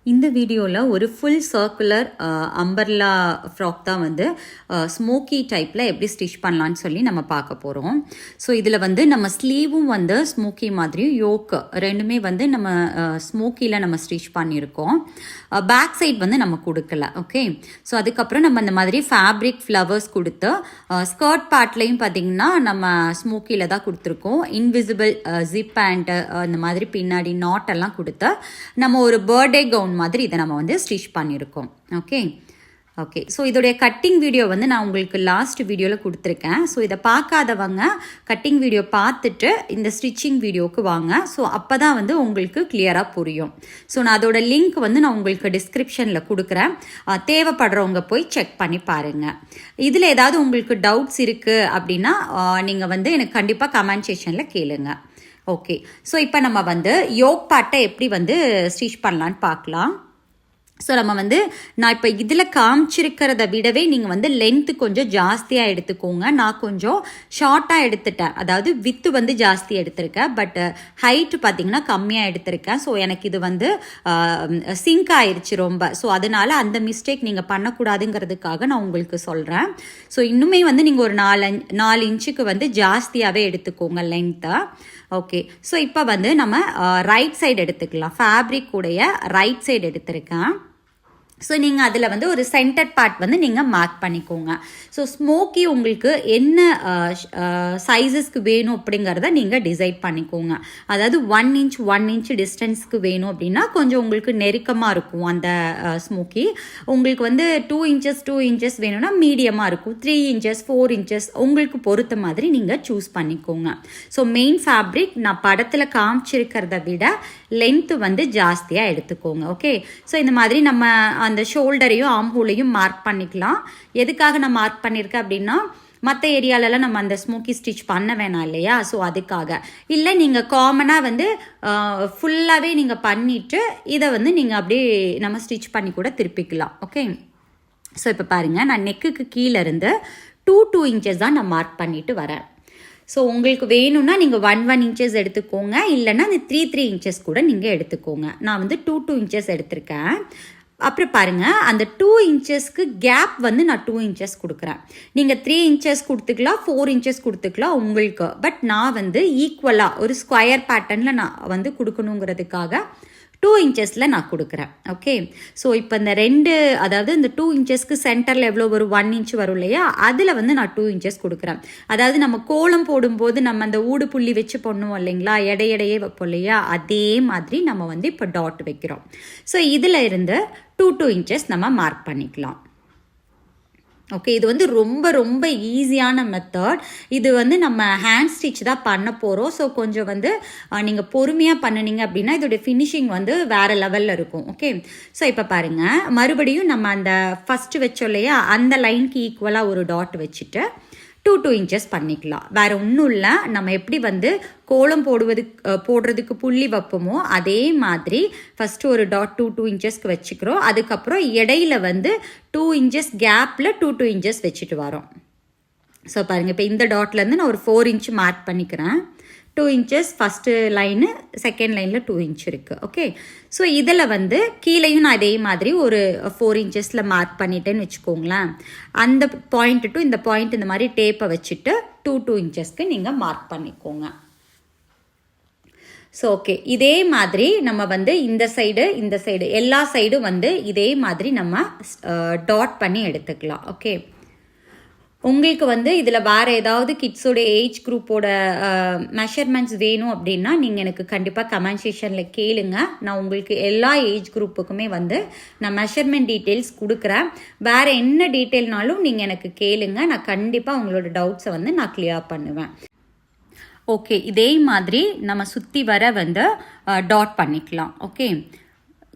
இந்த வீடியோவில் ஒரு ஃபுல் சர்க்குலர் அம்பர்லா ஃப்ராக் தான் வந்து ஸ்மோக்கி டைப்பில் எப்படி ஸ்டிச் பண்ணலான்னு சொல்லி நம்ம பார்க்க போகிறோம். ஸோ இதில் வந்து நம்ம ஸ்லீவும் வந்து ஸ்மோக்கி மாதிரியும் யோக்கு ரெண்டுமே வந்து நம்ம ஸ்மோக்கியில் நம்ம ஸ்டிச் பண்ணியிருக்கோம். பேக் சைட் வந்து நம்ம கொடுக்கல. ஓகே, ஸோ அதுக்கப்புறம் நம்ம இந்த மாதிரி ஃபேப்ரிக் ஃப்ளவர்ஸ் கொடுத்து ஸ்கர்ட் பார்ட்லேயும் பார்த்திங்கன்னா நம்ம ஸ்மோக்கியில் தான் கொடுத்துருக்கோம். இன்விசிபிள் ஜிப் பேண்ட்டு இந்த மாதிரி பின்னாடி நாட்டெல்லாம் கொடுத்து நம்ம ஒரு பர்த்டே கவுன் மாதிரி இதை நம்ம வந்து ஸ்டிச் பண்ணியிருக்கோம். ஓகே, ஸோ இதோடைய கட்டிங் வீடியோ வந்து நான் உங்களுக்கு லாஸ்ட் வீடியோவில் கொடுத்துருக்கேன். ஸோ இதை பார்க்காதவங்க கட்டிங் வீடியோ பார்த்துட்டு இந்த ஸ்டிச்சிங் வீடியோவுக்கு வாங்க. ஸோ அப்போ தான் வந்து உங்களுக்கு கிளியராக புரியும். ஸோ நான் அதோட லிங்க் வந்து நான் உங்களுக்கு டிஸ்கிரிப்ஷனில் கொடுக்குறேன். தேவைப்படுறவங்க போய் செக் பண்ணி பாருங்கள். இதில் ஏதாவது உங்களுக்கு டவுட்ஸ் இருக்குது அப்படின்னா நீங்கள் வந்து எனக்கு கண்டிப்பாக கமெண்ட் செக்ஷனில் கேளுங்க. ஓகே, ஸோ இப்போ நம்ம வந்து யோக் பார்ட்டை எப்படி வந்து ஸ்டிச் பண்ணலான்னு பார்க்கலாம். ஸோ நம்ம வந்து நான் இப்போ இதில் காமிச்சிருக்கிறத விடவே நீங்கள் வந்து லென்த்து கொஞ்சம் ஜாஸ்தியாக எடுத்துக்கோங்க. நான் கொஞ்சம் ஷார்ட்டாக எடுத்துட்டேன், அதாவது வித்து வந்து ஜாஸ்தி எடுத்திருக்கேன், பட் ஹைட்டு பார்த்திங்கன்னா கம்மியாக எடுத்திருக்கேன். ஸோ எனக்கு இது வந்து சிங்க் ஆயிடுச்சு ரொம்ப. ஸோ அதனால் அந்த மிஸ்டேக் நீங்கள் பண்ணக்கூடாதுங்கிறதுக்காக நான் உங்களுக்கு சொல்கிறேன். ஸோ இன்னுமே வந்து நீங்கள் ஒரு 4 இன்ச்சுக்கு வந்து ஜாஸ்தியாகவே எடுத்துக்கோங்க லென்த்தை. ஓகே, ஸோ இப்போ வந்து நம்ம ரைட் சைடு எடுத்துக்கலாம். ஃபேப்ரிக் உடைய ரைட் சைடு எடுத்திருக்கேன். ஸோ நீங்கள் அதில் வந்து ஒரு சென்டர்ட் பார்ட் வந்து நீங்கள் மார்க் பண்ணிக்கோங்க. ஸோ ஸ்மோக்கி உங்களுக்கு என்ன சைஸஸ்க்கு வேணும் அப்படிங்கிறத நீங்கள் டிசைட் பண்ணிக்கோங்க. அதாவது 1 இன்ச் டிஸ்டன்ஸ்க்கு வேணும் அப்படின்னா கொஞ்சம் உங்களுக்கு நெருக்கமாக இருக்கும் அந்த ஸ்மோக்கி. உங்களுக்கு வந்து 2 இன்ச்சஸ் வேணும்னா மீடியமாக இருக்கும். 3 இன்ச்சஸ் 4 இன்ச்சஸ் உங்களுக்கு பொறுத்த மாதிரி நீங்கள் சூஸ் பண்ணிக்கோங்க. ஸோ மெயின் ஃபேப்ரிக் நான் படத்தில் காமிச்சிருக்கிறத விட லென்த்து வந்து ஜாஸ்தியாக எடுத்துக்கோங்க. ஓகே, ஸோ இந்த மாதிரி நம்ம அந்த ஷோல்டரையும் ஆம்ஹோலையும் மார்க் பண்ணிக்கலாம். எதுக்காக நான் மார்க் பண்ணியிருக்கேன் அப்படின்னா மற்ற ஏரியாலலாம் நம்ம அந்த ஸ்மோக்கி ஸ்டிச் பண்ண வேணாம் இல்லையா. ஸோ அதுக்காக இல்லை, நீங்கள் காமனாக வந்து ஃபுல்லாகவே நீங்கள் பண்ணிவிட்டு இதை வந்து நீங்கள் அப்படியே நம்ம ஸ்டிச் பண்ணி கூட திருப்பிக்கலாம். ஓகே, ஸோ இப்போ பாருங்கள், நான் நெக்குக்கு கீழே இருந்து 2 இன்ச்சஸ் தான் நான் மார்க் பண்ணிட்டு வரேன். ஸோ உங்களுக்கு வேணும்னா நீங்கள் 1 இன்ச்சஸ் எடுத்துக்கோங்க, இல்லைன்னா அந்த 3 இன்ச்சஸ் கூட நீங்கள் எடுத்துக்கோங்க. நான் வந்து 2 இன்ச்சஸ் எடுத்திருக்கேன். அப்புறம் பாருங்கள், அந்த 2 இன்ச்சஸ்க்கு கேப் வந்து நான் 2 இன்ச்சஸ் கொடுக்குறேன். நீங்கள் 3 இன்ச்சஸ் கொடுத்துக்கலாம், 4 இன்ச்சஸ் கொடுத்துக்கலாம் உங்களுக்கு. பட் நான் வந்து ஈக்குவலாக ஒரு ஸ்கொயர் பேட்டர்னில் நான் வந்து கொடுக்கணுங்கிறதுக்காக 2 இன்ச்சஸில் நான் கொடுக்குறேன். ஓகே, ஸோ இப்போ இந்த அதாவது இந்த 2 இன்ச்சஸ்க்கு சென்டரில் எவ்வளோ ஒரு 1 இன்ச் வரும் இல்லையா, அதில் வந்து நான் 2 இன்ச்சஸ் கொடுக்குறேன். அதாவது நம்ம கோலம் போடும்போது நம்ம அந்த ஊடு புள்ளி வச்சு பண்ணுவோம் இல்லைங்களா, எடையே வைப்போம் இல்லையா, அதே மாதிரி நம்ம வந்து இப்போ டாட் வைக்கிறோம். ஸோ இதில் இருந்து 2 இன்ச்சஸ் நம்ம மார்க் பண்ணிக்கலாம். ஓகே, இது வந்து ரொம்ப ரொம்ப ஈஸியான மெத்தட். இது வந்து நம்ம ஹேண்ட் ஸ்டிச் தான் பண்ண போகிறோம். ஸோ கொஞ்சம் வந்து நீங்கள் பொறுமையாக பண்ணினீங்க அப்படின்னா இதோடைய ஃபினிஷிங் வந்து வேறு லெவலில் இருக்கும். ஓகே, ஸோ இப்போ பாருங்கள், மறுபடியும் நம்ம அந்த ஃபஸ்ட்டு வச்சோம் இல்லையா, அந்த லைனுக்கு ஈக்குவலாக ஒரு டாட் வச்சுட்டு 2 இன்ச்சஸ் பண்ணிக்கலாம். வேறு ஒன்றும் இல்லை, நம்ம எப்படி வந்து கோலம் போடுறதுக்கு புள்ளி வைப்போமோ அதே மாதிரி ஃபஸ்ட்டு ஒரு டாட் 2 இன்ச்சஸ்க்கு வச்சுக்கிறோம். அதுக்கப்புறம் இடையில வந்து 2 இன்ச்சஸ் கேப்பில் 2 இன்ச்சஸ் வச்சுட்டு வரோம். ஸோ பாருங்கள், இப்போ இந்த டாட்லேருந்து நான் ஒரு 4 இன்ச் மார்க் பண்ணிக்கிறேன். 2 இன்ச்சஸ் ஃபஸ்ட்டு லைனு, செகண்ட் லைனில் 2 இன்ச் இருக்குது. ஓகே, ஸோ இதில் வந்து கீழேயும் நான் இதே மாதிரி ஒரு 4 இன்ச்சஸில் மார்க் பண்ணிட்டேன்னு வச்சுக்கோங்களேன். அந்த பாயிண்ட் டு இந்த பாயிண்ட் இந்த மாதிரி டேப்பை வச்சுட்டு 2 இன்ச்சஸ்க்கு நீங்கள் மார்க் பண்ணிக்கோங்க. ஸோ ஓகே, இதே மாதிரி நம்ம வந்து இந்த சைடு எல்லா சைடும் வந்து இதே மாதிரி நம்ம டாட் பண்ணி எடுத்துக்கலாம். ஓகே, உங்களுக்கு வந்து இதில் வேறு ஏதாவது கிட்ஸோட ஏஜ் குரூப்போட மெஷர்மெண்ட்ஸ் வேணும் அப்படின்னா நீங்கள் எனக்கு கண்டிப்பாக கமெண்ட் செக்ஷனில் கேளுங்க. நான் உங்களுக்கு எல்லா ஏஜ் குரூப்புக்குமே வந்து நான் மெஷர்மெண்ட் டீட்டெயில்ஸ் கொடுக்குறேன். வேறு என்ன டீட்டெயில்னாலும் நீங்கள் எனக்கு கேளுங்க. நான் கண்டிப்பாக உங்களோட டவுட்ஸை வந்து நான் கிளியர் பண்ணுவேன். ஓகே, இதே மாதிரி நம்ம சுற்றி வர வந்து டாட் பண்ணிக்கலாம். ஓகே,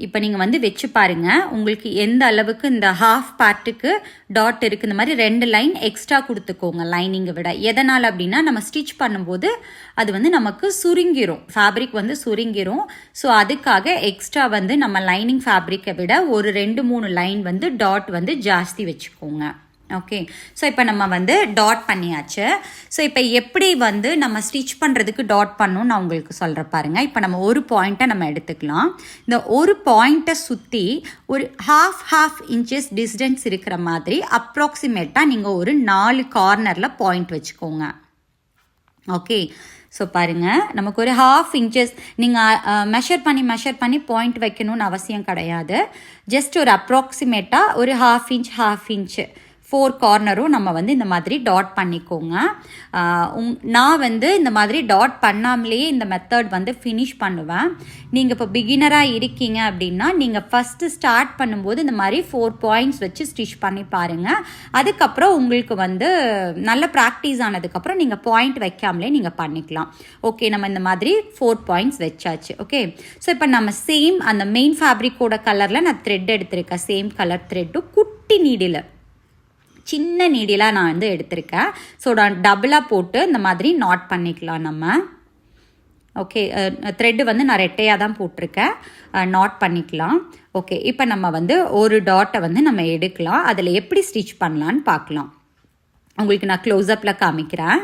இப்போ நீங்கள் வந்து வச்சு பாருங்கள், உங்களுக்கு எந்த அளவுக்கு இந்த ஹாஃப் பார்ட்டுக்கு டாட் இருக்குது. இந்த மாதிரி 2 லைன் எக்ஸ்ட்ரா கொடுத்துக்கோங்க லைனிங்கை விட. எதனால் அப்படின்னா நம்ம ஸ்டிச் பண்ணும்போது அது வந்து நமக்கு சுருங்கிரும், ஃபேப்ரிக் வந்து சுருங்கிரும். ஸோ அதுக்காக எக்ஸ்ட்ரா வந்து நம்ம லைனிங் ஃபேப்ரிக்கை விட ஒரு 2-3 லைன் வந்து டாட் வந்து ஜாஸ்தி வச்சுக்கோங்க. ஓகே. ஸோ இப்போ நம்ம வந்து டாட் பண்ணியாச்சு. ஸோ இப்போ எப்படி வந்து நம்ம ஸ்டிச் பண்ணுறதுக்கு டாட் பண்ணணும்னு நான் உங்களுக்கு சொல்கிறேன் பாருங்கள். இப்போ நம்ம ஒரு பாயிண்ட்டை நம்ம எடுத்துக்கலாம். இந்த ஒரு பாயிண்ட்டை சுற்றி ஒரு ஹாஃப் இன்ச்சஸ் டிஸ்டன்ஸ் இருக்கிற மாதிரி அப்ராக்சிமேட்டாக நீங்கள் ஒரு 4 கார்னரில் பாயிண்ட் வச்சுக்கோங்க. ஓகே. ஸோ பாருங்கள், நமக்கு ஒரு ½ இன்ச்சஸ் நீங்கள் மெஷர் பண்ணி பாயிண்ட் வைக்கணும்னு அவசியம் கிடையாது. ஜஸ்ட் ஒரு அப்ராக்சிமேட்டாக ஒரு ½ இன்ச்சு 4 கார்னரும் நம்ம வந்து இந்த மாதிரி டாட் பண்ணிக்கோங்க. நான் வந்து இந்த மாதிரி டாட் பண்ணாமலேயே இந்த மெத்தட் வந்து ஃபினிஷ் பண்ணுவேன். நீங்கள் இப்போ பிகினராக இருக்கீங்க அப்படின்னா நீங்கள் ஃபஸ்ட்டு ஸ்டார்ட் பண்ணும்போது இந்த மாதிரி 4 பாயிண்ட்ஸ் வச்சு ஸ்டிச் பண்ணி பாருங்கள். அதுக்கப்புறம் உங்களுக்கு வந்து நல்ல ப்ராக்டிஸ் ஆனதுக்கப்புறம் நீங்கள் பாயிண்ட் வைக்காமலே நீங்கள் பண்ணிக்கலாம். ஓகே, நம்ம இந்த மாதிரி 4 பாயிண்ட்ஸ் வச்சாச்சு. ஓகே. ஸோ இப்போ நம்ம சேம் அந்த மெயின் ஃபேப்ரிக்கோட கலரில் நான் த்ரெட் எடுத்திருக்கேன். சேம் கலர் த்ரெட்டும் குட்டி நீடில் சின்ன நீடிலாக நான் வந்து எடுத்திருக்கேன். ஸோ நான் டபுளாக போட்டு இந்த மாதிரி நாட் பண்ணிக்கலாம் நம்ம. ஓகே, த்ரெட்டு வந்து நான் ரெட்டையாக தான் போட்டிருக்கேன். நாட் பண்ணிக்கலாம். ஓகே, இப்போ நம்ம வந்து ஒரு டாட்டை வந்து நம்ம எடுக்கலாம். அதில் எப்படி ஸ்டிச் பண்ணலான்னு பார்க்கலாம். உங்களுக்கு நான் க்ளோஸ்அப்பில் காமிக்கிறேன்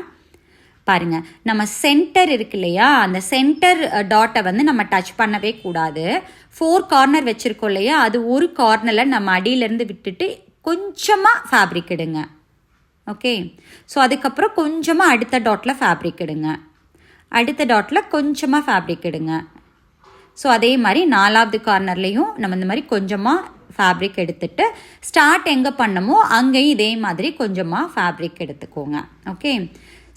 பாருங்கள். நம்ம சென்டர் இருக்கு இல்லையா, அந்த சென்டர் டாட்டை வந்து நம்ம டச் பண்ணவே கூடாது. 4 கார்னர் வச்சுருக்கோம் இல்லையா, அது ஒரு கார்னரில் நம்ம அடியிலேருந்து விட்டுட்டு கொஞ்சமாக ஃபேப்ரிக் எடுங்க. ஓகே. ஸோ அதுக்கப்புறம் கொஞ்சமாக அடுத்த டாட்டில் ஃபேப்ரிக் எடுங்க. அடுத்த டாட்டில் கொஞ்சமாக ஃபேப்ரிக் எடுங்க. ஸோ அதே மாதிரி 4வது கார்னர்லேயும் நம்ம இந்த மாதிரி கொஞ்சமாக ஃபேப்ரிக் எடுத்துட்டு ஸ்டார்ட் எங்கே பண்ணமோ அங்கேயும் இதே மாதிரி கொஞ்சமாக ஃபேப்ரிக் எடுத்துக்கோங்க. ஓகே.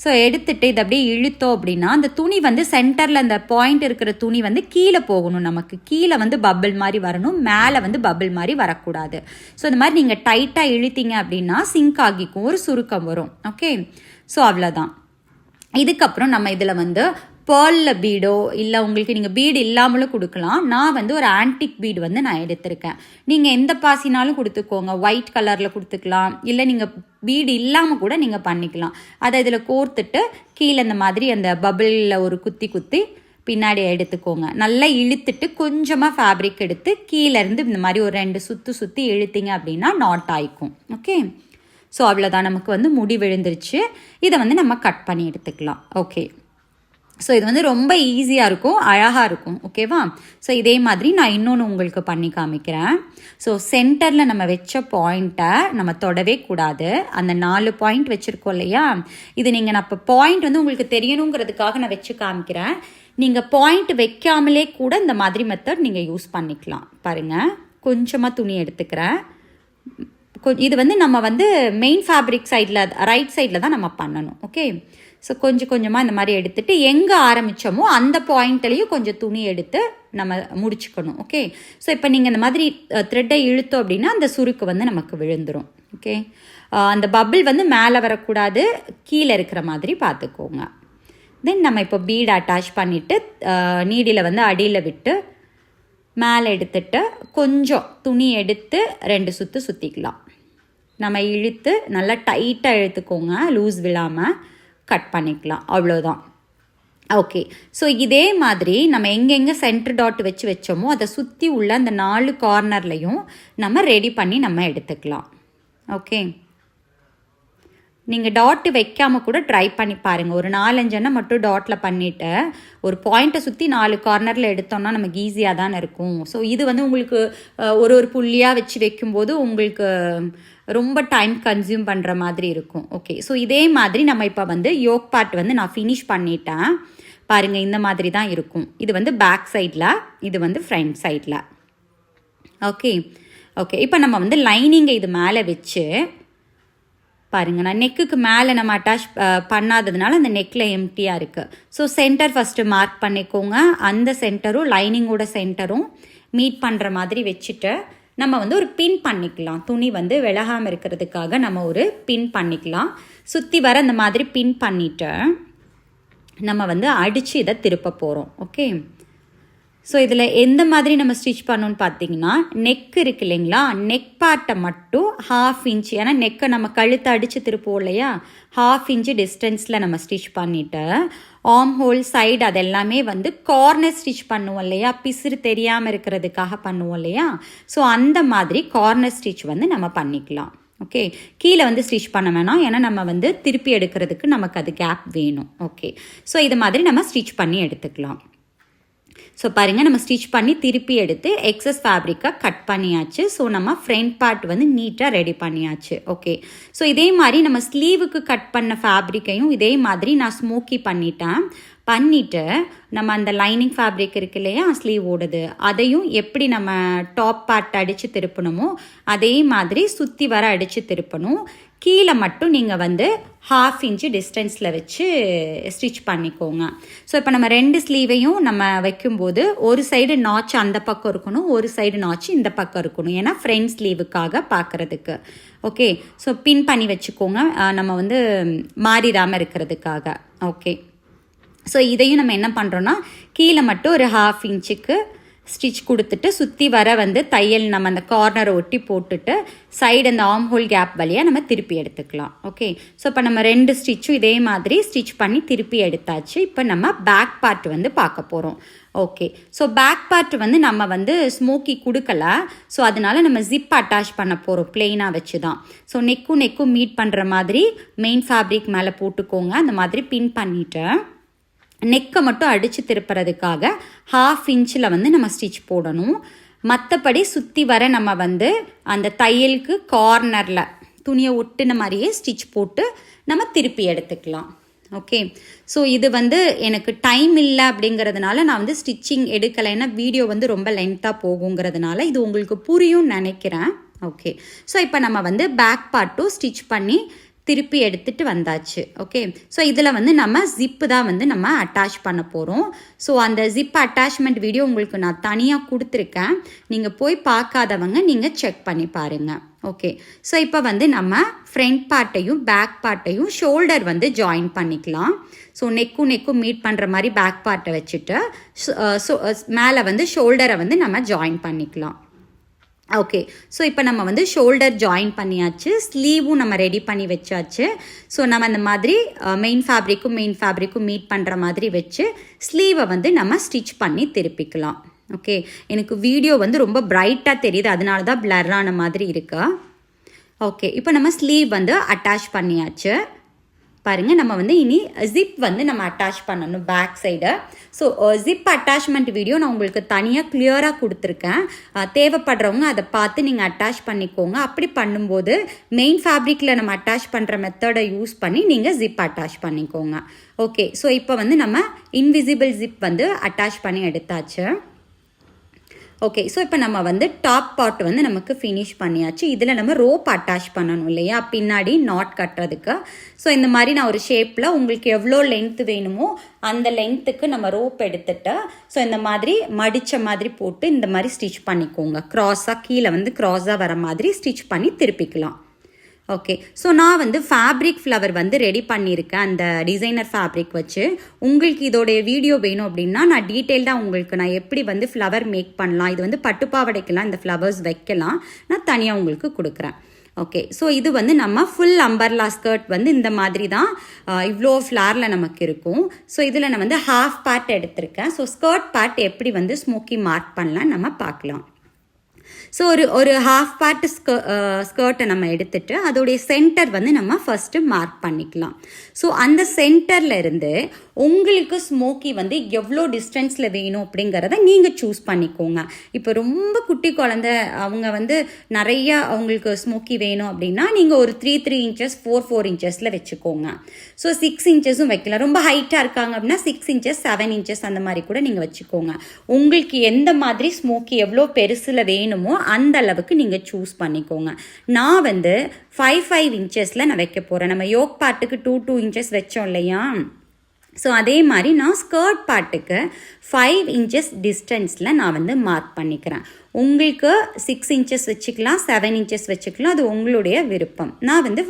ஸோ எடுத்துகிட்டு இதை அப்படியே இழுத்தோம் அப்படின்னா அந்த துணி வந்து சென்டரில் அந்த பாயிண்ட் இருக்கிற துணி வந்து கீழே போகணும். நமக்கு கீழே வந்து பபிள் மாதிரி வரணும், மேலே வந்து பபிள் மாதிரி வரக்கூடாது. ஸோ இந்த மாதிரி நீங்கள் டைட்டாக இழுத்தீங்க அப்படின்னா சிங்க் ஆகிக்கும், ஒரு சுருக்கம் வரும். ஓகே. ஸோ அவ்வளோதான். இதுக்கப்புறம் நம்ம இதில் வந்து பேர்லில் பீடோ இல்லை உங்களுக்கு நீங்கள் பீடு இல்லாமலும் கொடுக்கலாம். நான் வந்து ஒரு ஆன்டிக் பீடு வந்து நான் எடுத்திருக்கேன். நீங்கள் எந்த பாசினாலும் கொடுத்துக்கோங்க. ஒயிட் கலரில் கொடுத்துக்கலாம், இல்லை நீங்கள் பீடு இல்லாமல் கூட நீங்கள் பண்ணிக்கலாம். அதை இதில் கோர்த்துட்டு கீழே இந்த மாதிரி அந்த பபிளில் ஒரு குத்தி பின்னாடி எடுத்துக்கோங்க. நல்லா இழுத்துட்டு கொஞ்சமாக ஃபேப்ரிக் எடுத்து கீழேருந்து இந்த மாதிரி ஒரு 2 சுற்றி இழுத்தீங்க அப்படின்னா நாட் ஆயிக்கும். ஓகே. ஸோ அவ்வளோதான், நமக்கு வந்து முடி விழுந்துருச்சு. இதை வந்து நம்ம கட் பண்ணி எடுத்துக்கலாம். ஓகே. ஸோ இது வந்து ரொம்ப ஈஸியாக இருக்கும், அழகாக இருக்கும். ஓகேவா? ஸோ இதே மாதிரி நான் இன்னொன்று உங்களுக்கு பண்ணி காமிக்கிறேன். ஸோ சென்டரில் நம்ம வச்ச பாயிண்ட்டை நம்ம தொடவே கூடாது. அந்த 4 பாயிண்ட் வச்சுருக்கோம் இல்லையா, இது நீங்கள் நான் இப்போ பாயிண்ட் வந்து உங்களுக்கு தெரியணுங்கிறதுக்காக நான் வச்சு காமிக்கிறேன். நீங்கள் பாயிண்ட் வைக்காமலே கூட இந்த மாதிரி மெத்தட் நீங்கள் யூஸ் பண்ணிக்கலாம். பாருங்கள், கொஞ்சமாக துணி எடுத்துக்கிறேன். இது வந்து நம்ம வந்து மெயின் ஃபேப்ரிக் சைடில் ரைட் சைடில் தான் நம்ம பண்ணணும். ஓகே. ஸோ கொஞ்சமாக இந்த மாதிரி எடுத்துகிட்டு எங்கே ஆரம்பித்தோமோ அந்த பாயிண்ட்லேயும் கொஞ்சம் துணி எடுத்து நம்ம முடிச்சுக்கணும். ஓகே. ஸோ இப்போ நீங்கள் இந்த மாதிரி த்ரெட்டை இழுத்தோம் அப்படின்னா அந்த சுருக்கு வந்து நமக்கு விழுந்துடும். ஓகே. அந்த பபிள் வந்து மேலே வரக்கூடாது, கீழே இருக்கிற மாதிரி பார்த்துக்கோங்க. தென் நம்ம இப்போ பீட் அட்டாச் பண்ணிவிட்டு நீடியில் வந்து அடியில் விட்டு மேலே எடுத்துட்டு கொஞ்சம் துணி எடுத்து 2 சுற்றிக்கலாம். நம்ம இழுத்து நல்லா டைட்டாக இழுத்துக்கோங்க, லூஸ் விழாமல் கட் பண்ணிக்கலாம். அவ்வளோதான். ஓகே. ஸோ இதே மாதிரி நம்ம எங்கெங்கே சென்டர் டாட் வச்சோமோ அதை சுற்றி உள்ள அந்த 4 கார்னர்லையும் நம்ம ரெடி பண்ணி நம்ம எடுத்துக்கலாம். ஓகே. நீங்கள் டாட்டு வைக்காமல் கூட ட்ரை பண்ணி பாருங்கள். ஒரு 4-5 எண்ணம் மட்டும் டாட்டில் பண்ணிவிட்டு ஒரு பாயிண்ட்டை சுற்றி 4 கார்னரில் எடுத்தோம்னா நமக்கு ஈஸியாக தானே இருக்கும். ஸோ இது வந்து உங்களுக்கு ஒரு புள்ளியாக வச்சு வைக்கும்போது உங்களுக்கு ரொம்ப டைம் கன்சியூம் பண்ணுற மாதிரி இருக்கும். ஓகே. ஸோ இதே மாதிரி நம்ம இப்போ வந்து யோக் பார்ட் வந்து நான் ஃபினிஷ் பண்ணிட்டேன். பாருங்கள், இந்த மாதிரி தான் இருக்கும். இது வந்து பேக் சைடில், இது வந்து ஃப்ரண்ட் சைடில். ஓகே. இப்போ நம்ம வந்து லைனிங்கை இது மேலே வச்சு பாருங்கள், நான் நெக்குக்கு மேலே நம்ம அட்டாச் பண்ணாததுனால அந்த நெக்கில் எம்டியாக இருக்குது. ஸோ சென்டர் ஃபஸ்ட்டு மார்க் பண்ணிக்கோங்க. அந்த சென்டரும் லைனிங்கோட சென்டரும் மீட் பண்ணுற மாதிரி வச்சுட்டு நம்ம வந்து ஒரு பின் பண்ணிக்கலாம். துணி வந்து விலகாமல் இருக்கிறதுக்காக நம்ம ஒரு பின் பண்ணிக்கலாம். சுற்றி வர அந்த மாதிரி பின் பண்ணிவிட்டு நம்ம வந்து அடித்து இதை திருப்ப போகிறோம். ஓகே. ஸோ இதில் எந்த மாதிரி நம்ம ஸ்டிச் பண்ணணும்னு பார்த்தீங்கன்னா, நெக் இருக்கு இல்லைங்களா, நெக் பார்ட்டை மட்டும் ½ இன்ச், ஏன்னா நெக்கை நம்ம கழுத்தை அடித்து திருப்போம் இல்லையா, ½ இன்ச் டிஸ்டன்ஸில் நம்ம ஸ்டிச் பண்ணிவிட்டு ஆர்ம் ஹோல் சைடு அதெல்லாமே வந்து கார்னர் ஸ்டிச் பண்ணுவோம் இல்லையா, பிசுறு தெரியாமல் இருக்கிறதுக்காக பண்ணுவோம் இல்லையா, ஸோ அந்த மாதிரி கார்னர் ஸ்டிச் வந்து நம்ம பண்ணிக்கலாம். ஓகே, கீழே வந்து ஸ்டிச் பண்ண வேணாம், ஏன்னா நம்ம வந்து திருப்பி எடுக்கிறதுக்கு நமக்கு அது கேப் வேணும். ஓகே, ஸோ இது மாதிரி நம்ம ஸ்டிச் பண்ணி எடுத்துக்கலாம். ஸோ பாருங்கள், நம்ம ஸ்டிச் பண்ணி திருப்பி எடுத்து எக்ஸஸ் ஃபேப்ரிக்கை கட் பண்ணியாச்சு. ஸோ நம்ம ஃப்ரண்ட் பார்ட் வந்து நீட்டாக ரெடி பண்ணியாச்சு. ஓகே, ஸோ இதே மாதிரி நம்ம ஸ்லீவுக்கு கட் பண்ண ஃபேப்ரிக்கையும் இதே மாதிரி நான் ஸ்மோக்கி பண்ணிவிட்டு நம்ம அந்த லைனிங் ஃபேப்ரிக் இருக்கு இல்லையா ஸ்லீவோடது, அதையும் எப்படி நம்ம டாப் பார்ட் அடித்து திருப்பணுமோ அதே மாதிரி சுற்றி வர அடித்து திருப்பணும். கீழே மட்டும் நீங்கள் வந்து 1/2 இன்ச்சு டிஸ்டன்ஸில் வச்சு ஸ்டிச் பண்ணிக்கோங்க. ஸோ இப்போ நம்ம 2 ஸ்லீவையும் நம்ம வைக்கும்போது ஒரு சைடு நாச் அந்த பக்கம் இருக்கணும், ஒரு சைடு நாச் இந்த பக்கம் இருக்கணும், ஏன்னா ஃப்ரண்ட் ஸ்லீவுக்காக பார்க்குறதுக்கு. ஓகே, ஸோ பின் பண்ணி வச்சுக்கோங்க, நம்ம வந்து மாறிடாமல் இருக்கிறதுக்காக. ஓகே, ஸோ இதையும் நம்ம என்ன பண்ணுறோன்னா கீழே மட்டும் ஒரு 1/2 இன்ச்சுக்கு ஸ்டிச் கொடுத்துட்டு சுற்றி வர வந்து தையல் நம்ம அந்த கார்னரை ஒட்டி போட்டுட்டு சைடு அந்த ஆர்ம் ஹோல் கேப் வழியாக நம்ம திருப்பி எடுத்துக்கலாம். ஓகே, ஸோ இப்போ நம்ம 2 ஸ்டிச்சும் இதே மாதிரி ஸ்டிச் பண்ணி திருப்பி எடுத்தாச்சு. இப்போ நம்ம பேக் பார்ட் வந்து பார்க்க போகிறோம். ஓகே, ஸோ பேக் பார்ட் வந்து நம்ம வந்து ஸ்மோக்கி கொடுக்கல, ஸோ அதனால நம்ம ஜிப் அட்டாச் பண்ண போகிறோம் பிளெயினாக வச்சு தான். ஸோ நெக்கும் மீட் பண்ணுற மாதிரி மெயின் ஃபேப்ரிக் மேலே போட்டுக்கோங்க. அந்த மாதிரி பின் பண்ணிவிட்டு நெக்கை மட்டும் அடித்து திருப்புறதுக்காக 1/2 இன்ச்சில் வந்து நம்ம ஸ்டிச் போடணும். மற்றபடி சுற்றி வர நம்ம வந்து அந்த தையலுக்கு கார்னரில் துணியை ஒட்டின மாதிரியே ஸ்டிச் போட்டு நம்ம திருப்பி எடுத்துக்கலாம். ஓகே, ஸோ இது வந்து எனக்கு டைம் இல்லை அப்படிங்கிறதுனால நான் வந்து ஸ்டிச்சிங் எடுக்கலைன்னா வீடியோ வந்து ரொம்ப லென்த்தாக போகுங்கிறதுனால இது உங்களுக்கு புரியும்னு நினைக்கிறேன். ஓகே, ஸோ இப்போ நம்ம வந்து பேக் பார்ட்டும் ஸ்டிச் பண்ணி திருப்பி எடுத்துகிட்டு வந்தாச்சு. ஓகே, ஸோ இதில் வந்து நம்ம ஜிப்பு தான் வந்து நம்ம அட்டாச் பண்ண போகிறோம். ஸோ அந்த ஜிப் அட்டாச்மெண்ட் வீடியோ உங்களுக்கு நான் தனியாக கொடுத்துருக்கேன், நீங்கள் போய் பார்க்காதவங்க நீங்கள் செக் பண்ணி பாருங்கள். ஓகே, ஸோ இப்போ வந்து நம்ம ஃப்ரண்ட் பார்ட்டையும் பேக் பார்ட்டையும் ஷோல்டர் வந்து ஜாயின் பண்ணிக்கலாம். ஸோ நெக்கும் மீட் பண்ணுற மாதிரி பேக் பார்ட்டை வச்சுட்டு மேலே வந்து ஷோல்டரை வந்து நம்ம ஜாயின் பண்ணிக்கலாம். ஓகே, ஸோ இப்போ நம்ம வந்து ஷோல்டர் ஜாயின் பண்ணியாச்சு, ஸ்லீவும் நம்ம ரெடி பண்ணி வச்சாச்சு. ஸோ நம்ம அந்த மாதிரி மெயின் ஃபேப்ரிக்கும் மீட் பண்ணுற மாதிரி வச்சு ஸ்லீவை வந்து நம்ம ஸ்டிச் பண்ணி திருப்பிக்கலாம். ஓகே, எனக்கு வீடியோ வந்து ரொம்ப பிரைட்டாக தெரியுது, அதனால தான் பிளர்ரான மாதிரி இருக்கா. ஓகே, இப்போ நம்ம ஸ்லீவ் வந்து அட்டாச் பண்ணியாச்சு. பாருங்கள், நம்ம வந்து இனி ஜிப் வந்து நம்ம அட்டாச் பண்ணணும் back side. So zip attachment video நான் உங்களுக்கு தனியாக கிளியராக கொடுத்துருக்கேன், தேவைப்படுறவங்க அதை பார்த்து நீங்கள் அட்டாச் பண்ணிக்கோங்க. அப்படி பண்ணும்போது மெயின் ஃபேப்ரிக்கில் நம்ம அட்டாச் பண்ணுற மெத்தடை யூஸ் பண்ணி நீங்கள் ஜிப் அட்டாச் பண்ணிக்கோங்க. ஓகே, ஸோ இப்போ வந்து நம்ம இன்விசிபிள் ஜிப் வந்து அட்டாச் பண்ணி எடுத்தாச்சு. ஓகே, ஸோ இப்போ நம்ம வந்து டாப் பார்ட் வந்து நமக்கு ஃபினிஷ் பண்ணியாச்சு. இதில் நம்ம ரோப் அட்டாச் பண்ணணும் இல்லையா பின்னாடி நாட் கட்டுறதுக்கு. ஸோ இந்த மாதிரி நான் ஒரு ஷேப்பில் உங்களுக்கு எவ்வளோ லென்த்து வேணுமோ அந்த லென்த்துக்கு நம்ம ரோப் எடுத்துட்டு ஸோ இந்த மாதிரி மடித்த மாதிரி போட்டு இந்த மாதிரி ஸ்டிச் பண்ணிக்கோங்க. க்ராஸாக கீழே வந்து க்ராஸாக வர மாதிரி ஸ்டிச் பண்ணி திருப்பிக்கலாம். ஓகே, ஸோ நான் வந்து ஃபேப்ரிக் ஃப்ளவர் வந்து ரெடி பண்ணியிருக்கேன் அந்த டிசைனர் ஃபேப்ரிக் வச்சு. உங்களுக்கு இதோடைய வீடியோ வேணும் அப்படின்னா நான் டீட்டெயில்டாக உங்களுக்கு நான் எப்படி வந்து ஃப்ளவர் மேக் பண்ணலாம், இது வந்து பட்டுப்பாவடைக்கெல்லாம் இந்த ஃப்ளவர்ஸ் வைக்கலாம், நான் தனியாக உங்களுக்கு கொடுக்குறேன். ஓகே, ஸோ இது வந்து நம்ம ஃபுல் அம்பர்லா ஸ்கர்ட் வந்து இந்த மாதிரி தான் இவ்வளோ ஃப்ளாரில் நமக்கு இருக்கும். ஸோ இதில் நான் வந்து 1/2 பார்ட் எடுத்திருக்கேன். ஸோ ஸ்கர்ட் பார்ட் எப்படி வந்து ஸ்மோக்கி மார்க் பண்ணலாம் நம்ம பார்க்கலாம். ஸோ ஒரு 1/2 பார்ட் ஸ்கர்ட்டை நம்ம எடுத்துட்டு அதோடைய சென்டர் வந்து நம்ம ஃபஸ்ட்டு மார்க் பண்ணிக்கலாம். ஸோ அந்த சென்டரில் இருந்து உங்களுக்கு ஸ்மோக்கி வந்து எவ்வளோ டிஸ்டன்ஸில் வேணும் அப்படிங்கிறத நீங்கள் சூஸ் பண்ணிக்கோங்க. இப்போ ரொம்ப குட்டி குழந்தை அவங்க வந்து நிறையா அவங்களுக்கு ஸ்மோக்கி வேணும் அப்படின்னா நீங்கள் ஒரு 3 இன்ச்சஸ் 4 இன்ச்சஸில் வச்சுக்கோங்க. ஸோ 6 இன்ச்சஸும் வைக்கலாம். ரொம்ப ஹைட்டாக இருக்காங்க அப்படின்னா 6 இன்ச்சஸ் 7 இன்ச்சஸ் அந்த மாதிரி கூட நீங்கள் வச்சுக்கோங்க. உங்களுக்கு எந்த மாதிரி ஸ்மோக்கி எவ்வளோ பெருசில் வேணுமோ அந்த அளவுக்கு நீங்கள் சூஸ் பண்ணிக்கோங்க. நான் வந்து 5 இன்ச்சஸில் நான் வைக்க போகிறேன். நம்ம யோக் பார்ட்டுக்கு 2 இன்ச்சஸ் வச்சோம் இல்லையா, ஸோ அதே மாதிரி நான் ஸ்கர்ட் பார்ட்டுக்கு 5 இன்ச்சஸ் டிஸ்டன்ஸில் நான் வந்து மார்க் பண்ணிக்கிறேன். உங்களுக்கு 6 இன்ச்சஸ் வச்சுக்கலாம், 7 இன்ச்சஸ் வச்சுக்கலாம், அது உங்களுடைய விருப்பம். நான் வந்து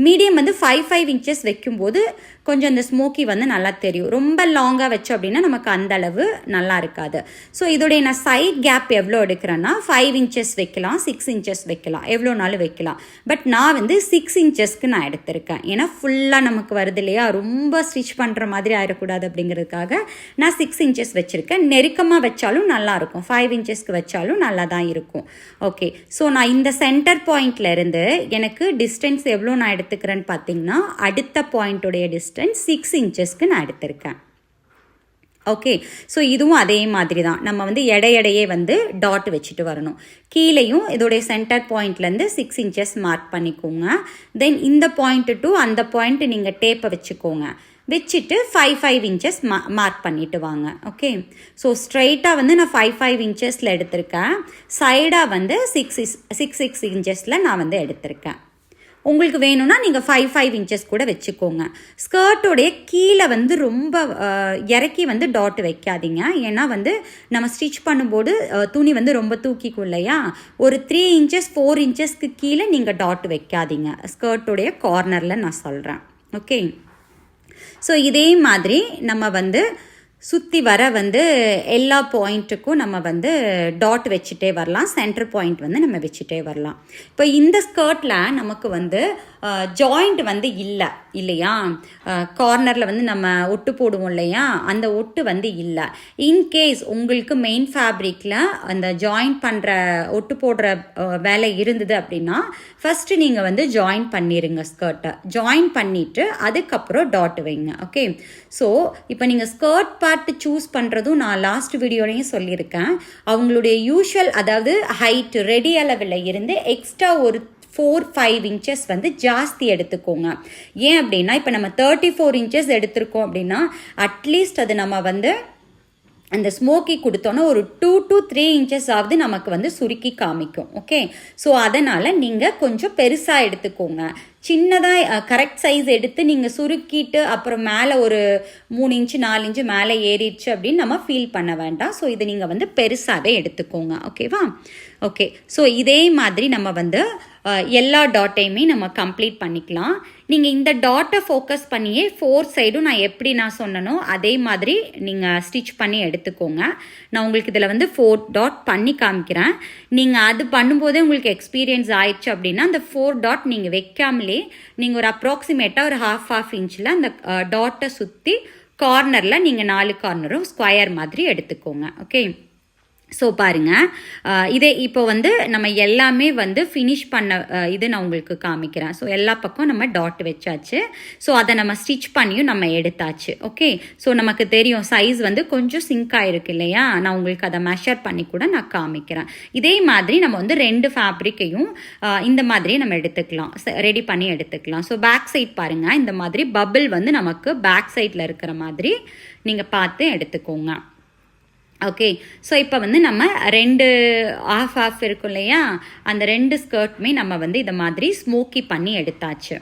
மீடியம் வந்து 5 இன்ச்சஸ் வைக்கும்போது கொஞ்சம் அந்த ஸ்மோக்கி வந்து நல்லா தெரியும். ரொம்ப லாங்காக வச்சோம் அப்படின்னா நமக்கு அந்த அளவு நல்லா இருக்காது. ஸோ இதோடைய நான் சைட் கேப் எவ்வளோ எடுக்கிறேன்னா 5 இன்ச்சஸ் வைக்கலாம், 6 இன்ச்சஸ் வைக்கலாம், எவ்வளோனாலும் வைக்கலாம். பட் நான் வந்து 6 இன்ச்சஸ்க்கு நான் எடுத்திருக்கேன். ஏன்னா ஃபுல்லாக நமக்கு வருது இல்லையா, ரொம்ப ஸ்டிச் பண்ணுற மாதிரி ஆயிடக்கூடாது அப்படிங்கிறதுக்காக நான் 6 இன்ச்சஸ் வச்சுருக்கேன். நெருக்கமாக வச்சாலும் நல்லாயிருக்கும், 5 இன்ச்சஸ்க்கு வச்சாலும் நல்லா நல்லா தான் இருக்கும். ஓகே, ஸோ நான் இந்த சென்டர் பாயிண்ட்ல இருந்து எனக்கு டிஸ்டன்ஸ் எவ்வளோ நான் எடுத்துக்கிறேன்னு பார்த்தீங்கன்னா அடுத்த பாயிண்ட்டுடைய டிஸ்டன்ஸ் 6 இன்ச்சஸ்க்கு நான் எடுத்திருக்கேன். ஓகே, ஸோ இதுவும் அதே மாதிரி தான். நம்ம வந்து எடையே வந்து டாட் வச்சுட்டு வரணும். கீழேயும் இதோடைய சென்டர் பாயிண்ட்லேருந்து 6 இன்ச்சஸ் மார்க் பண்ணிக்கோங்க. தென் இந்த பாயிண்ட் டு அந்த பாயிண்ட் நீங்கள் டேப்பை வச்சுக்கோங்க. வச்சுட்டு 5 இன்ச்சஸ் மார்க் பண்ணிட்டு வாங்க. ஓகே, ஸோ ஸ்ட்ரைட்டாக வந்து நான் 5 இன்ச்சஸில் எடுத்திருக்கேன். சைடாக வந்து 6 இன்ச்சஸில் நான் வந்து எடுத்திருக்கேன். உங்களுக்கு வேணும்னா நீங்கள் 5 இன்ச்சஸ் கூட வச்சுக்கோங்க. ஸ்கர்ட்டோடைய கீழே வந்து ரொம்ப இறக்கி வந்து டாட் வைக்காதீங்க. ஏன்னா வந்து நம்ம ஸ்டிச் பண்ணும்போது துணி வந்து ரொம்ப தூக்கிக்கும் இல்லையா. ஒரு 3 இன்ச்சஸ் 4 இன்ச்சஸ்க்கு கீழே நீங்கள் டாட் வைக்காதீங்க. ஸ்கர்ட்டோடைய கார்னரில் நான் சொல்கிறேன். ஓகே, ஸோ இதே மாதிரி நம்ம வந்து சுற்றி வர வந்து எல்லா பாயிண்ட்டுக்கும் நம்ம வந்து டாட் வச்சுட்டே வரலாம். சென்டர் பாயிண்ட் வந்து நம்ம வச்சுட்டே வரலாம். இப்போ இந்த ஸ்கர்ட்டில் நமக்கு வந்து ஜாயிண்ட் வந்து இல்லையா, கார்னரில் வந்து நம்ம ஒட்டு போடுவோம் இல்லையா, அந்த ஒட்டு வந்து இல்லை. இன்கேஸ் உங்களுக்கு மெயின் ஃபேப்ரிக்கில் அந்த ஜாயிண்ட் பண்ணுற ஒட்டு போடுற வேலை இருந்தது அப்படின்னா ஃபஸ்ட்டு நீங்கள் வந்து ஜாயின் பண்ணிடுங்க. ஸ்கர்ட்டை ஜாயின் பண்ணிவிட்டு அதுக்கப்புறம் டாட் வைங்க. ஓகே, ஸோ இப்போ நீங்கள் ஸ்கர்ட் பார்ட் சூஸ் பண்ணுறதும் நான் லாஸ்ட் வீடியோலையும் சொல்லியிருக்கேன். அவங்களுடைய யூஷுவல் அதாவது ஹைட்டு ரெடி அளவில் இருந்து எக்ஸ்ட்ரா ஒரு 4-5 இன்ச்சஸ் வந்து ஜாஸ்தி எடுத்துக்கோங்க. ஏன் அப்படின்னா இப்போ நம்ம 34 இன்ச்சஸ் எடுத்திருக்கோம் அப்படின்னா அட்லீஸ்ட் அது நம்ம வந்து அந்த ஸ்மோக்கி கொடுத்தோன்னா ஒரு 2 to 3 இன்ச்சஸ் ஆகுது நமக்கு வந்து சுருக்கி காமிக்கும். ஓகே, ஸோ அதனால் நீங்கள் கொஞ்சம் பெருசாக எடுத்துக்கோங்க. சின்னதாக கரெக்ட் சைஸ் எடுத்து நீங்கள் சுருக்கிட்டு அப்புறம் மேலே ஒரு 3 இன்ச்சு 4 இன்ச்சு மேலே ஏறிடுச்சு அப்படின்னு நம்ம ஃபீல் பண்ண வேண்டாம். ஸோ இது நீங்கள் வந்து பெருசாகவே எடுத்துக்கோங்க. ஓகேவா? ஓகே, ஸோ இதே மாதிரி நம்ம வந்து எல்லா டாட்டையுமே நம்ம கம்ப்ளீட் பண்ணிக்கலாம். நீங்கள் இந்த டாட்டை ஃபோக்கஸ் பண்ணியே 4 சைடும் நான் சொன்னனோ அதே மாதிரி நீங்கள் ஸ்டிச் பண்ணி எடுத்துக்கோங்க. நான் உங்களுக்கு இதில் வந்து 4 டாட் பண்ணி காமிக்கிறேன். நீங்கள் அது பண்ணும்போதே உங்களுக்கு எக்ஸ்பீரியன்ஸ் ஆயிடுச்சு அப்படின்னா அந்த 4 டாட் நீங்கள் வைக்காமலே நீங்கள் ஒரு அப்ராக்சிமேட்டாக ஒரு half இன்ச்சில் அந்த டாட்டை சுற்றி கார்னரில் நீங்கள் 4 கார்னரும் ஸ்கொயர் மாதிரி எடுத்துக்கோங்க. ஓகே, ஸோ பாருங்கள், இதே இப்போ வந்து நம்ம எல்லாமே வந்து ஃபினிஷ் பண்ண இது நான் உங்களுக்கு காமிக்கிறேன். ஸோ எல்லா பக்கம் நம்ம டாட் வச்சாச்சு. ஸோ அதை நம்ம ஸ்டிச் பண்ணியும் நம்ம எடுத்தாச்சு. ஓகே, ஸோ நமக்கு தெரியும் சைஸ் வந்து கொஞ்சம் சிங்க் ஆகிருக்கு இல்லையா. நான் உங்களுக்கு அதை மெஷர் பண்ணி கூட நான் காமிக்கிறேன். இதே மாதிரி நம்ம வந்து 2 ஃபேப்ரிக்கையும் இந்த மாதிரி நம்ம எடுத்துக்கலாம், ரெடி பண்ணி எடுத்துக்கலாம். ஸோ பேக் சைட் பாருங்கள், இந்த மாதிரி பபிள் வந்து நமக்கு பேக் சைடில் இருக்கிற மாதிரி நீங்கள் பார்த்து எடுத்துக்கோங்க. ஓகே, ஸோ இப்போ வந்து நம்ம 2 half இருக்கும் இல்லையா, அந்த 2 ஸ்கர்ட்டுமே நம்ம வந்து இதை மாதிரி ஸ்மோக்கி பண்ணி எடுத்தாச்சு.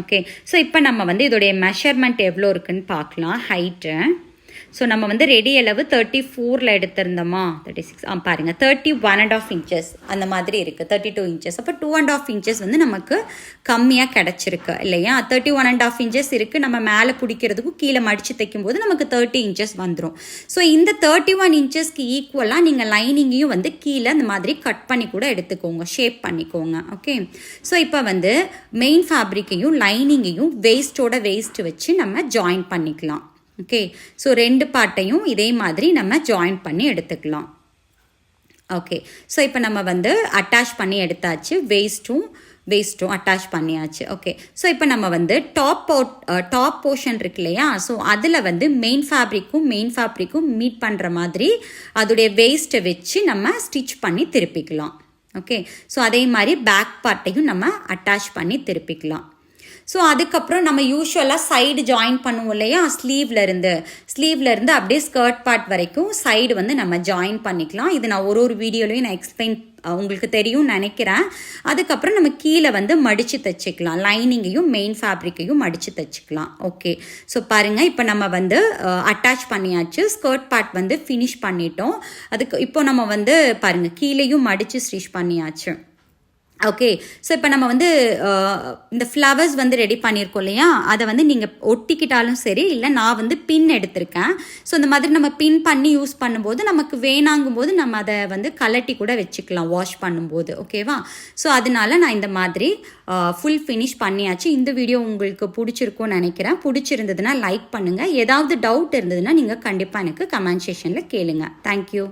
ஓகே, ஸோ இப்போ நம்ம வந்து இதோடைய மெஷர்மெண்ட் எவ்வளோ இருக்குன்னு பார்க்கலாம். ஹைட்டு ஸோ நம்ம வந்து ரெடி அளவு 34ல் எடுத்திருந்தோமா, 36 பாருங்கள் 31.5 இன்ச்சஸ் அந்த மாதிரி இருக்குது. 32 இன்ச்சஸ், அப்போ 2.5 இன்ச்சஸ் வந்து நமக்கு கம்மியாக கிடச்சிருக்கு இல்லையா. 31.5 இன்ச்சஸ் இருக்குது. நம்ம மேலே பிடிக்கிறதுக்கும் கீழே மடித்து தைக்கும்போது நமக்கு 30 இன்ச்சஸ் வந்துடும். ஸோ இந்த 31 இன்ச்சஸ்க்கு ஈக்குவலாக நீங்கள் லைனிங்கையும் வந்து கீழே அந்த மாதிரி கட் பண்ணி கூட எடுத்துக்கோங்க, ஷேப் பண்ணிக்கோங்க. ஓகே, ஸோ இப்போ வந்து மெயின் ஃபேப்ரிக்கையும் லைனிங்கையும் வேஸ்ட் வச்சு நம்ம ஜாயின் பண்ணிக்கலாம். ஓகே, ஸோ 2 பார்ட்டையும் இதே மாதிரி நம்ம ஜாயின் பண்ணி எடுத்துக்கலாம். ஓகே, ஸோ இப்போ நம்ம வந்து அட்டாச் பண்ணி எடுத்தாச்சு. வேஸ்ட்டும் அட்டாச் பண்ணியாச்சு. ஓகே, ஸோ இப்போ நம்ம வந்து டாப் போர்ஷன் இருக்கு இல்லையா, ஸோ அதில் வந்து மெயின் ஃபேப்ரிக்கும் மீட் பண்ணுற மாதிரி அதோடைய வேஸ்ட்டை வச்சு நம்ம ஸ்டிச் பண்ணி திருப்பிக்கலாம். ஓகே, ஸோ அதே மாதிரி பேக் பார்ட்டையும் நம்ம அட்டாச் பண்ணி திருப்பிக்கலாம். ஸோ அதுக்கப்புறம் நம்ம யூஸ்வலாக சைடு ஜாயின் பண்ணுவோம் இல்லையா, ஸ்லீவ்ல இருந்து அப்படியே ஸ்கர்ட் பார்ட் வரைக்கும் சைடு வந்து நம்ம ஜாயின் பண்ணிக்கலாம். இது நான் ஒரு வீடியோலையும் நான் எக்ஸ்பிளைன் உங்களுக்கு தெரியும் நினைக்கிறேன். அதுக்கப்புறம் நம்ம கீழே வந்து மடித்து தைச்சிக்கலாம், லைனிங்கையும் மெயின் ஃபேப்ரிக்கையும் மடித்து தைச்சிக்கலாம். ஓகே, ஸோ பாருங்கள், இப்போ நம்ம வந்து அட்டாச் பண்ணியாச்சு. ஸ்கர்ட் பார்ட் வந்து ஃபினிஷ் பண்ணிட்டோம். அதுக்கு இப்போ நம்ம வந்து பாருங்கள் கீழேயும் மடித்து ஸ்டிச் பண்ணியாச்சு. ஓகே, ஸோ இப்போ நம்ம வந்து இந்த ஃப்ளவர்ஸ் வந்து ரெடி பண்ணியிருக்கோம் இல்லையா, அதை வந்து நீங்கள் ஒட்டிக்கிட்டாலும் சரி, இல்லை நான் வந்து பின் எடுத்திருக்கேன். ஸோ இந்த மாதிரி நம்ம பின் பண்ணி யூஸ் பண்ணும்போது நமக்கு வேணாங்கும்போது நம்ம அதை வந்து கலட்டி கூட வச்சுக்கலாம் வாஷ் பண்ணும்போது. ஓகேவா? ஸோ அதனால நான் இந்த மாதிரி ஃபுல் ஃபினிஷ் பண்ணியாச்சு. இந்த வீடியோ உங்களுக்கு பிடிச்சிருக்கும்னு நினைக்கிறேன். பிடிச்சிருந்ததுன்னா லைக் பண்ணுங்கள். ஏதாவது டவுட் இருந்ததுன்னா நீங்கள் கண்டிப்பாக எனக்கு கமெண்ட் செக்ஷனில் கேளுங்க. தேங்க்யூ.